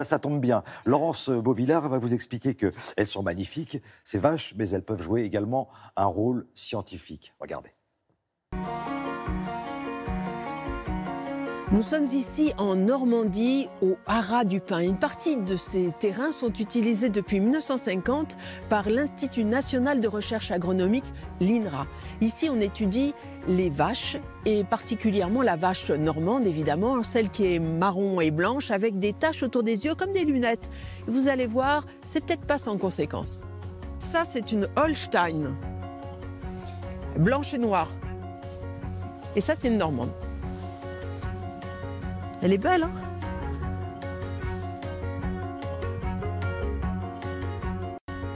Ça tombe bien. Laurence Beauvillard va vous expliquer qu'elles sont magnifiques, ces vaches, mais elles peuvent jouer également un rôle scientifique. Regardez. Nous sommes ici en Normandie, au Haras du Pin. Une partie de ces terrains sont utilisés depuis 1950 par l'Institut national de recherche agronomique, l'INRA. Ici, on étudie les vaches, et particulièrement la vache normande, évidemment, celle qui est marron et blanche, avec des taches autour des yeux comme des lunettes. Vous allez voir, c'est peut-être pas sans conséquence. Ça, c'est une Holstein, blanche et noire. Et ça, c'est une normande. Elle est belle, hein?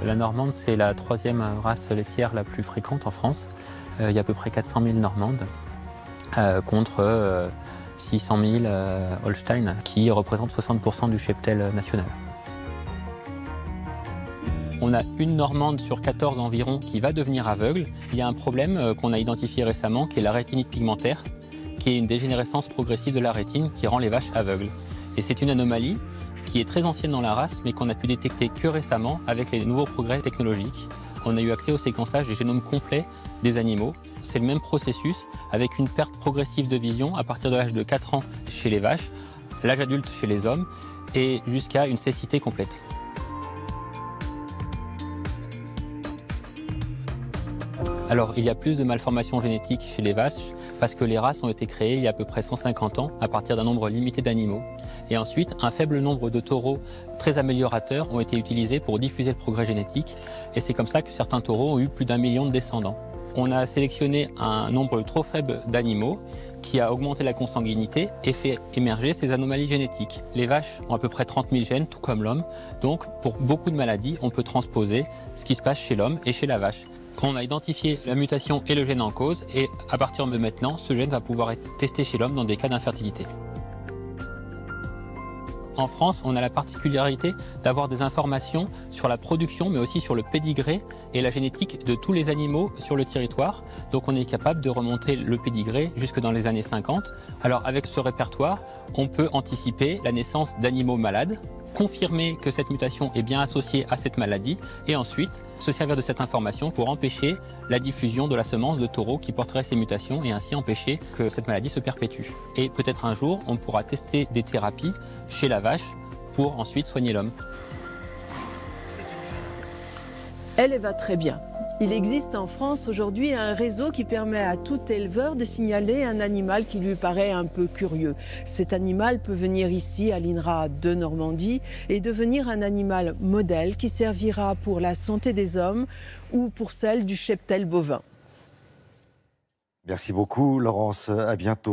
La normande, c'est la troisième race laitière la plus fréquente en France. Il y a à peu près 400 000 normandes contre 600 000 Holstein, qui représentent 60% du cheptel national. On a une normande sur 14 environ qui va devenir aveugle. Il y a un problème qu'on a identifié récemment, qui est la rétinite pigmentaire, qui est une dégénérescence progressive de la rétine qui rend les vaches aveugles. Et c'est une anomalie qui est très ancienne dans la race, mais qu'on a pu détecter que récemment avec les nouveaux progrès technologiques. On a eu accès au séquençage des génomes complets des animaux. C'est le même processus avec une perte progressive de vision à partir de l'âge de 4 ans chez les vaches, l'âge adulte chez les hommes et jusqu'à une cécité complète. Alors, il y a plus de malformations génétiques chez les vaches parce que les races ont été créées il y a à peu près 150 ans à partir d'un nombre limité d'animaux. Et ensuite, un faible nombre de taureaux très améliorateurs ont été utilisés pour diffuser le progrès génétique. Et c'est comme ça que certains taureaux ont eu plus d'1 million de descendants. On a sélectionné un nombre trop faible d'animaux qui a augmenté la consanguinité et fait émerger ces anomalies génétiques. Les vaches ont à peu près 30 000 gènes, tout comme l'homme. Donc, pour beaucoup de maladies, on peut transposer ce qui se passe chez l'homme et chez la vache. On a identifié la mutation et le gène en cause et à partir de maintenant, ce gène va pouvoir être testé chez l'homme dans des cas d'infertilité. En France, on a la particularité d'avoir des informations sur la production mais aussi sur le pédigré et la génétique de tous les animaux sur le territoire. Donc on est capable de remonter le pédigré jusque dans les années 50. Alors avec ce répertoire, on peut anticiper la naissance d'animaux malades, confirmer que cette mutation est bien associée à cette maladie et ensuite se servir de cette information pour empêcher la diffusion de la semence de taureaux qui porterait ces mutations et ainsi empêcher que cette maladie se perpétue. Et peut-être un jour, on pourra tester des thérapies chez la vache pour ensuite soigner l'homme. Elle va très bien. Il existe en France aujourd'hui un réseau qui permet à tout éleveur de signaler un animal qui lui paraît un peu curieux. Cet animal peut venir ici à l'INRA de Normandie et devenir un animal modèle qui servira pour la santé des hommes ou pour celle du cheptel bovin. Merci beaucoup, Laurence. À bientôt.